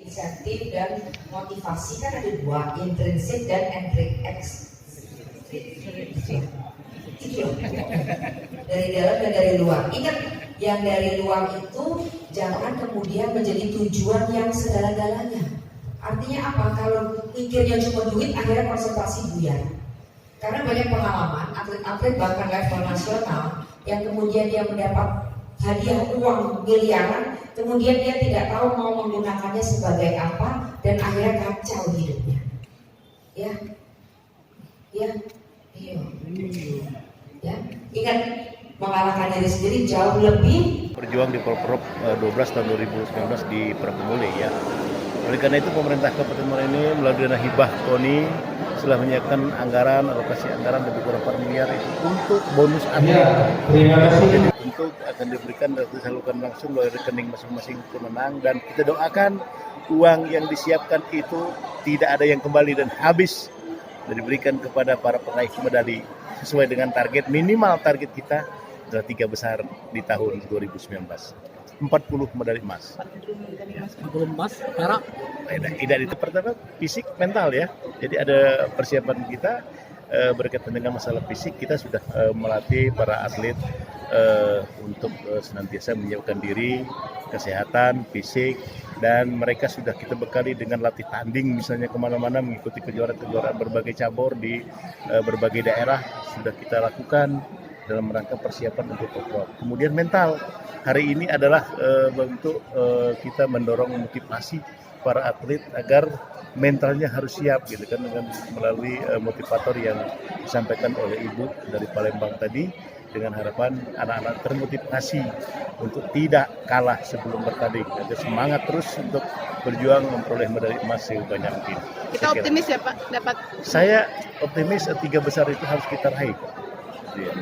Insentif dan motivasi kan ada dua, intrinsik dan ekstrinsik. Itu loh. Dari dalam dan dari luar. Ingat, yang dari luar itu jangan kemudian menjadi tujuan yang segala-galanya. Artinya apa? Kalau mikirnya cuma duit, akhirnya konsentrasi buyar. Karena banyak pengalaman atlet-atlet bahkan level nasional yang kemudian dia mendapat hadiah uang miliaran, kemudian dia tidak tahu mau menggunakannya sebagai apa dan akhirnya kacau hidupnya. Ya, iya. Ingat, mengalahkan diri sendiri jauh lebih. Berjuang di Porprov 12 tahun 2019 di Prakumule ya. Oleh karena itu pemerintah Kabupaten Muara ini melalui dana hibah KONI telah menyiapkan alokasi anggaran lebih kurang 4 miliar itu untuk bonus atlet. Terima kasih. Untuk akan diberikan dan disalurkan langsung melalui rekening masing-masing pemenang, dan kita doakan uang yang disiapkan itu tidak ada yang kembali dan habis, dan diberikan kepada para peraih medali sesuai dengan target. Minimal target kita adalah 3 besar di tahun 2019. 40 medali emas. 40 emas, perak. Tidak itu pertama fisik mental ya. Jadi ada persiapan kita berkaitan dengan masalah fisik. Kita sudah melatih para atlet untuk senantiasa menyiapkan diri, kesehatan, fisik, dan mereka sudah kita bekali dengan latih tanding misalnya kemana-mana mengikuti kejuaraan-kejuaraan berbagai cabur di berbagai daerah sudah kita lakukan dalam rangka persiapan untuk Porprov. Kemudian mental, hari ini adalah bentuk kita mendorong motivasi para atlet agar mentalnya harus siap gitu kan, dengan melalui motivator yang disampaikan oleh Ibu dari Palembang tadi, dengan harapan anak-anak termotivasi untuk tidak kalah sebelum bertanding, ada semangat terus untuk berjuang memperoleh medali emas sebanyak mungkin. Kita optimis ya Pak dapat. Saya optimis 3 besar itu harus kita raih. Ya.